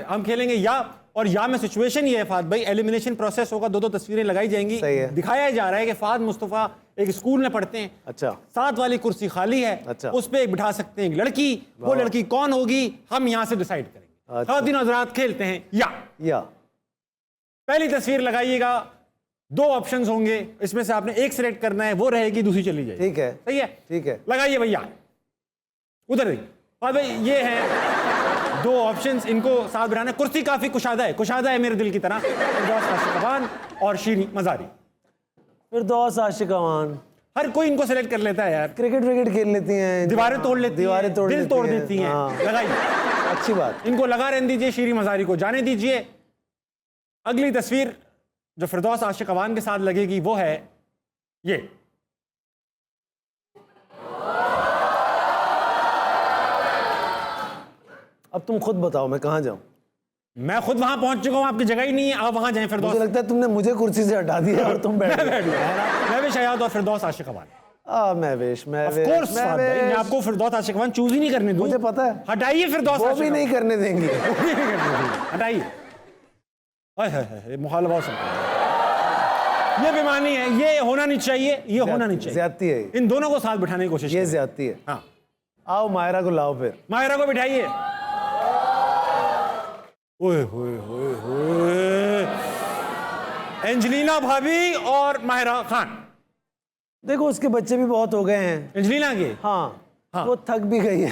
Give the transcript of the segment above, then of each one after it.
हम खेलेंगे या, और या में सिचुएशन ये है फाद भाई, एलिमिनेशन प्रोसेस होगा, दो तस्वीरें लगाई जाएंगी, दिखाया जा रहा है कि फाद मुस्तफा एक स्कूल में पढ़ते हैं, अच्छा, 7 वाली कुर्सी खाली है, अच्छा, उस पे बिठा सकते हैं एक लड़की, वो लड़की कौन होगी हम यहां से डिसाइड करेंगे। खातिन हज़रात खेलते हैं या। पहली तस्वीर लगाइएगा, 2 ऑप्शंस होंगे, इसमें से आपने एक सिलेक्ट करना है, वो रहेगी, दूसरी चली जाएगी। ठीक है, सही है, ठीक है, लगाइए भैया, उधर देखिए भाई, ये है 2 ऑप्शंस, इनको साथ बिठाना। कुर्सी काफी कुशादा है मेरे दिल की तरह। फिरदौस आशिक अवान और शीरी मजारी। फिरदौस आशिक अवान, हर कोई इनको सेलेक्ट कर लेता है यार, क्रिकेट खेल लेती हैं, दीवारें तोड़ लेती हैं, दिल तोड़ देती हैं। लगाइए, अच्छी बात, इनको लगा रहने दीजिए, शीरी मजारी को जाने दीजिए। अगली तस्वीर जो फिरदौस आशिक अवान के साथ लगेगी वो है ये। अब तुम खुद बताओ मैं कहां जाऊं? मैं खुद वहां पहुंच चुका हूं, आपकी जगह ही नहीं है, आप वहां जाएं। फिरदौस, मुझे लगता है तुमने मुझे कुर्सी से हटा दिया और तुम बैठ गए। मैं भी शयाद और फिरदौस आशिक अवान। मैं आपको फिरदौस आशिक अवान चूज ही नहीं करने दूं, मुझे पता है। हटाइए फिरदौस, वो भी नहीं करने देंगे, हटाइए। मुखालफा, ये बेईमानी है, ये होना नहीं चाहिए, ये होना नहीं चाहिए, ज्यादती है। इन दोनों को साथ बिठाने की कोशिश, ये ज्यादती है। हाँ, आओ मायरा को लाओ, फिर मायरा को बिठाइए। ओए होए होए होए, एंजेलिना भाभी और माहिरा खान। देखो उसके बच्चे भी बहुत हो गए हैं एंजेलिना के। हाँ, वो थक भी गई है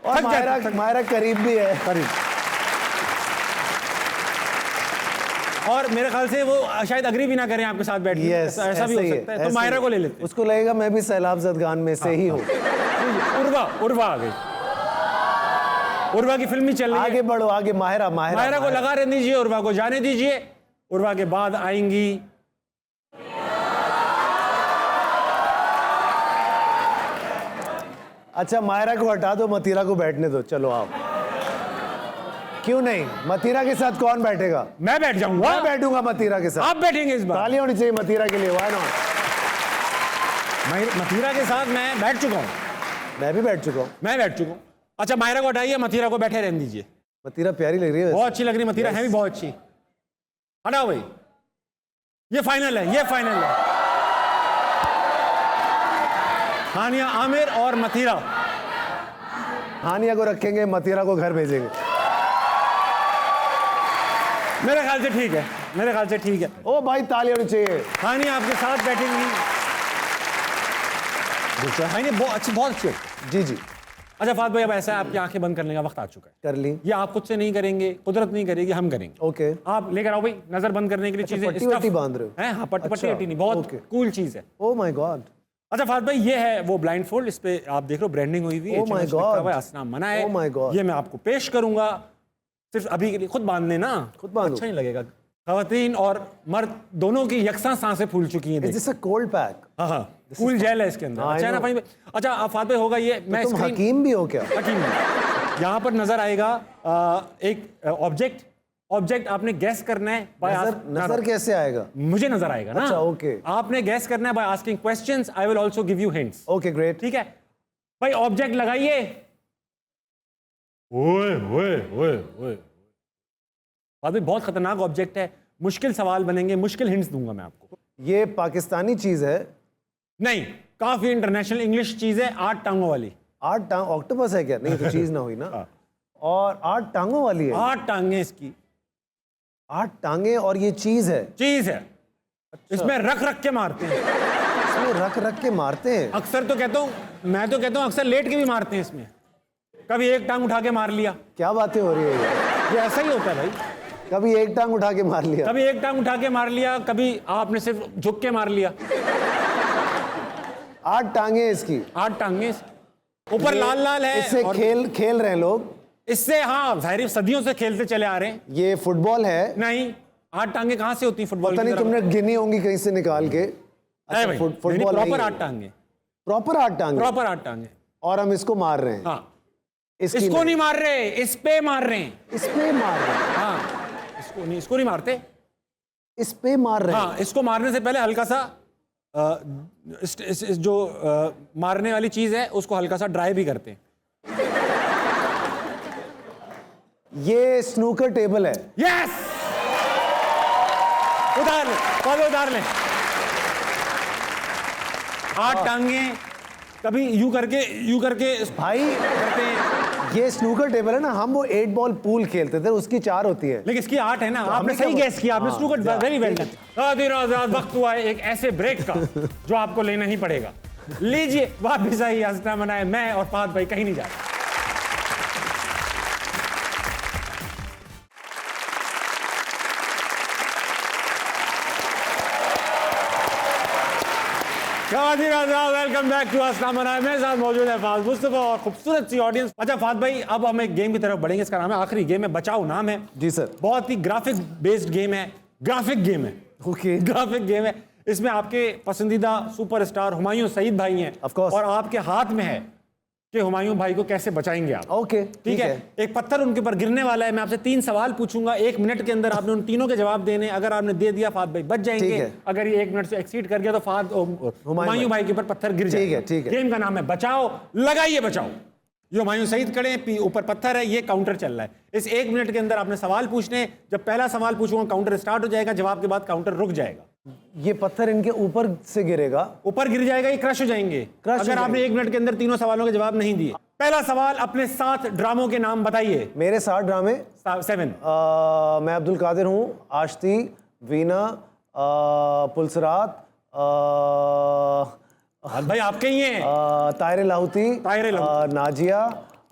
और मायरा करीब भी है, करीब। और मेरे ख्याल से वो शायद अग्री भी ना करें आपके साथ बैठ के, ऐसा भी हो सकता है। तो मायरा को ले लेते हैं, उसको लगेगा मैं भी सैलाब ज़दगान में से ही हूँ। उर्वा आ गई, उर्वा की फिल्म ही चल रही है। आगे बढ़ो, आगे। माहिरा को लगा रहने दीजिए, उर्वा को जाने दीजिए। उर्वा के बाद आएंगी अच्छा, माहिरा को हटा दो, मतीरा को बैठने दो। चलो आओ। क्यों नहीं? मतीरा के साथ कौन बैठेगा? मैं बैठ जाऊंगा। मैं बैठूंगा मतीरा के साथ। आप बैठेंगे इस बार? ताली होनी चाहिए मतीरा के लिए। Why not? मतीरा के साथ मैं बैठ चुका हूँ। मैं भी बैठ चुका हूँ। मैं बैठ चुका हूँ। अच्छा, माहिरा को हटाइए, मतीरा को बैठे रहने दीजिए। मतीरा प्यारी लग रही है, बहुत अच्छी लग रही है मतीरा, है भी बहुत अच्छी। हटाओ भाई, ये फाइनल है, ये फाइनल है। हानिया आमिर और मतीरा। हानिया को रखेंगे, मतीरा को घर भेजेंगे। मेरे ख्याल से ठीक है, मेरे ख्याल से ठीक है। ओ भाई, ताली होनी चाहिए। हानिया आपके साथ बैठेंगी। हानिया बहुत अच्छी, बहुत अच्छी। जी जी। अच्छा फात भाई, अब ऐसा है, आपकी आंखें बंद करने का वक्त आ चुका है। कर ली। ये आप खुद से नहीं करेंगे, कुदरत नहीं करेगी, हम करेंगे। ओके। आप लेकर आओ भाई, नजर बंद करने के लिए चीजें। पट्टी बांध रहे हो? हैं? हाँ, पट्टी नहीं, बहुत कूल चीज है। Oh my God. अच्छा फात भाई, ये है वो ब्लाइंड फोल्ड, इस पे आप देख रहे हो ब्रांडिंग हुई हुई है। Oh my God. असनाम मना है। Oh my God. ये मैं आपको पेश करूंगा, सिर्फ अभी के लिए। खुद बांध लेना, खुद बांधो, अच्छा नहीं लगेगा। खवातीन और मर्द दोनों की यकसा सांसें फूल चुकी हैं। Is this a cold pack? हाँ, कूल जेल है इसके अंदर। अच्छा ना भाई। अच्छा आफात भाई, होगा ये, मैं तुम हकीम भी हो क्या? हकीम भी। यहाँ पर नजर आएगा एक ऑब्जेक्ट आपने गैस करना है। नजर कैसे आएगा? मुझे नजर आएगा ना। अच्छा, ओके। आपने गैस करना है by asking questions. I will also give you hints. Okay, great. ठीक है भाई, ऑब्जेक्ट लगाइए। ओए ओए ओए ओए, बहुत खतरनाक ऑब्जेक्ट है। मुश्किल सवाल बनेंगे, मुश्किल हिंट्स दूंगा मैं आपको। ये पाकिस्तानी चीज है? नहीं, काफी इंटरनेशनल इंग्लिश चीज है। 8 टांगों वाली। 8 टांग? ऑक्टोपस है क्या? नहीं तो चीज ना हुई ना। और 8 टांगों वाली है? 8 टांगे इसकी। 8 टांगे और ये चीज है? चीज है। अच्छा। इसमें रख रख के मारते हैं। इसमें रख रख के मारते हैं? अक्सर तो कहता हूँ, मैं तो कहता हूँ अक्सर लेट के भी मारते हैं इसमें। कभी एक टांग उठा के मार लिया। क्या बातें हो रही है? ये ऐसा ही होता है भाई। कभी एक टांग उठा के मार लिया, कभी एक टांग उठा के मार लिया, कभी आपने सिर्फ झुक के मार लिया। 8 टांगे इसकी। 8 टांगे, ऊपर लाल लाल है। इससे खेल रहे हैं लोग इससे? हाँ, जाहिर सदियों से खेलते चले आ रहे हैं। ये फुटबॉल है? नहीं, 8 टांगे कहाँ से होती है फुटबॉल? पता नहीं, तुमने गिनी होंगी कहीं से निकाल के। अच्छा, फुटबॉल प्रॉपर 8 टांगे। प्रॉपर 8 टांगे? प्रॉपर 8 टांगे। और हम इसको मार रहे हैं? हाँ। इसको नहीं मार रहे, इस पे मार रहे हैं। इस पे मार रहे हैं? हाँ, इसको नहीं मारते, इस पे मार रहे हैं। हाँ, इसको मारने से पहले हल्का सा जो मारने वाली चीज है उसको हल्का सा ड्राई भी करते हैं। ये स्नूकर टेबल है। यस, उधार ले, फॉलो उधार ले। हाथ टांगे, कभी यूं करके भाई करते हैं। ये स्नूकर टेबल है ना, हम वो 8 बॉल पूल खेलते थे, उसकी 4 होती है। लेकिन इसकी 8 है ना। तो आपने सही गैस किया, आपने स्नूकर, वेरी वेल डन। वक्त हुआ है एक ऐसे ब्रेक का जो आपको लेना ही पड़ेगा। लीजिए वापिस आई हंसना मनाए, मैं और फहद भाई कहीं नहीं जा रहे। वेलकम बैक टू हंसना मनाए। मेरे साथ मौजूद है फहद मुस्तफा और खूबसूरत सी ऑडियंस। अच्छा फहद भाई, अब हम एक गेम की तरफ बढ़ेंगे। इसका नाम है आखिरी गेम है, बचाओ नाम है। जी सर। बहुत ही ग्राफिक बेस्ड गेम है, ग्राफिक गेम है। ओके, ग्राफिक गेम है। इसमें आपके पसंदीदा सुपरस्टार हुमायूं सईद भाई हैं, Of course। और आपके हाथ में है कि हुमायूं भाई को कैसे बचाएंगे आप। ओके, ठीक है। एक पत्थर उनके ऊपर गिरने वाला है। मैं आपसे 3 सवाल पूछूंगा, 1 मिनट के अंदर आपने उन तीनों के जवाब देने। अगर आपने दे दिया फहद भाई बच जाएंगे, अगर ये 1 मिनट से एक्सीड कर गया तो फहद हुमायूं भाई के ऊपर पत्थर गिर जाएगा। ठीक है। गेम का नाम है बचाओ, लगाइए बचाओ। ये हुमायूं सईद खड़े हैं, ऊपर पत्थर है, ये काउंटर चल रहा है। इस 1 मिनट के अंदर आपने सवाल पूछने हैं। जब पहला सवाल पूछूंगा काउंटर स्टार्ट हो जाएगा, जवाब के बाद काउंटर रुक जाएगा। ये पत्थर इनके ऊपर से गिरेगा, ऊपर गिर जाएगा, ये क्रश हो जाएंगे अगर आपने 1 मिनट के अंदर तीनों सवालों के जवाब नहीं दिए। पहला सवाल, अपने 7 ड्रामों के नाम बताइए। मेरे 7 ड्रामे 7। मैं अब्दुल कादिर हूँ, आश्ती, वीना, पुलसरात, भाई आपके ही हैं। तायरे लाहौती, नाजिया,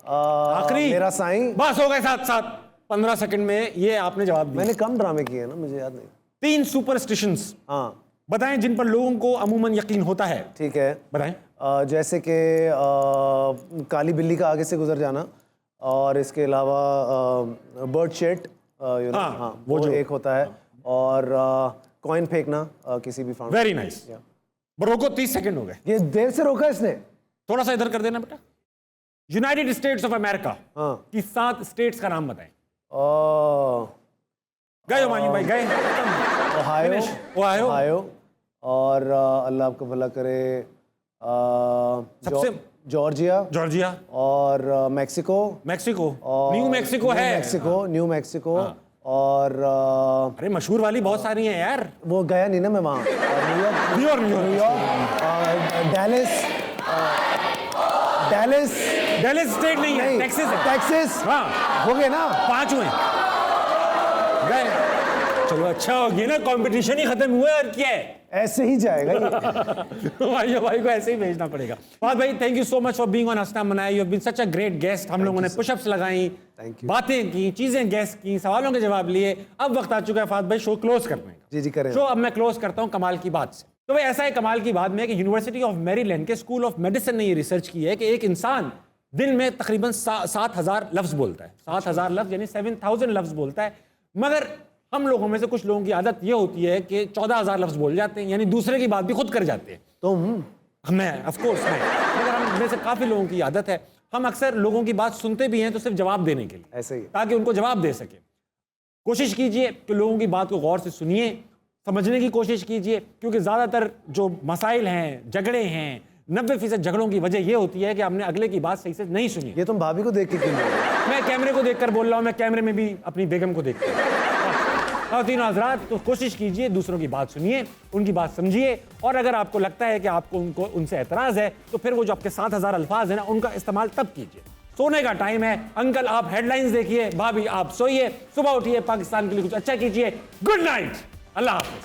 आखिरी मेरा साईं। बस हो गए 7। 15 सेकंड में ये आपने जवाब दिया। मैंने कम ड्रामे किए हैं ना, मुझे याद नहीं। 3 सुपरस्टिशंस हाँ बताएं जिन पर लोगों को अमूमन यकीन होता है। ठीक है, बताएं। जैसे कि काली बिल्ली का आगे से गुजर जाना, और इसके अलावा बर्ड शेट, वो जो एक होता है, और कॉइन फेंकना किसी भी फाउंटेन। Very nice. रोको, 30 सेकंड हो गए। ये देर से रोका इसने। थोड़ा सा इधर कर देना बेटा। यूनाइटेड स्टेट्स ऑफ अमेरिका की 7 स्टेट्स का नाम बताएं। गए हुमायूं भाई, गए। ओहायो, और अल्लाह आपको भला करे, सबसे जॉर्जिया, और मेक्सिको, न्यू मेक्सिको है। न्यू मेक्सिको, और अरे मशहूर वाली बहुत सारी हैं यार। वो गया नहीं ना मैं वहाँ। न्यूयॉर्क, डेलिस स्टेट नहीं है, टेक्सास। हाँ, हो गए ना, 5 हुए गए। चलो अच्छा हो गया ना, कंपटीशन ही खत्म हुआ और क्या है, ऐसे ही जाएगा भाई को ऐसे ही भेजना पड़ेगा। फहद भाई, thank you so much for being on हंसना मनाए। You have been such a great guest. हम लोगों ने पुशअप्स लगाई, बातें की, चीजें गेस की, सवालों के जवाब लिए। अब वक्त आ चुका है फहद भाई शो क्लोज करने का। जी करें। शो अब मैं क्लोज करता हूँ कमाल की बात से। तो भाई ऐसा है कमाल की बात में कि यूनिवर्सिटी ऑफ मैरीलैंड के स्कूल ऑफ मेडिसिन ने ये रिसर्च की है कि एक इंसान दिन में तकरीबन 7,000 लफ्ज बोलता है। 7,000 लफ्ज यानी 7,000 लफ्ज बोलता है। मगर हम लोगों में से कुछ लोगों की आदत ये होती है कि 14,000 लफ्ज बोल जाते हैं, यानी दूसरे की बात भी खुद कर जाते हैं। मैं ऑफ कोर्स मैं, मगर हम में से काफी लोगों की आदत है, हम अक्सर लोगों की बात सुनते भी हैं तो सिर्फ जवाब देने के लिए, ऐसे ही, ताकि उनको जवाब दे सके। कोशिश कीजिए कि लोगों की बात को गौर से सुनिए, समझने की कोशिश कीजिए, क्योंकि ज्यादातर जो मसाइल हैं, झगड़े हैं, 90% झगड़ों की वजह यह होती है कि हमने अगले की बात सही से नहीं सुनी। ये तुम भाभी को देख के क्यों बोल रहे हो? मैं कैमरे को देखकर बोल रहा हूं, मैं कैमरे में भी अपनी बेगम को देखता हूं। तीनों हजरात, तो कोशिश कीजिए दूसरों की बात सुनिए, उनकी बात समझिए, और अगर आपको लगता है कि आपको उनसे एतराज है तो फिर वो जो आपके 7,000 अल्फाज है ना, उनका इस्तेमाल तब कीजिए। सोने का टाइम है। अंकल आप हेडलाइंस देखिए, भाभी आप सोइए, सुबह उठिए, पाकिस्तान के लिए कुछ अच्छा कीजिए। गुड नाइट, अल्लाह हाफिज।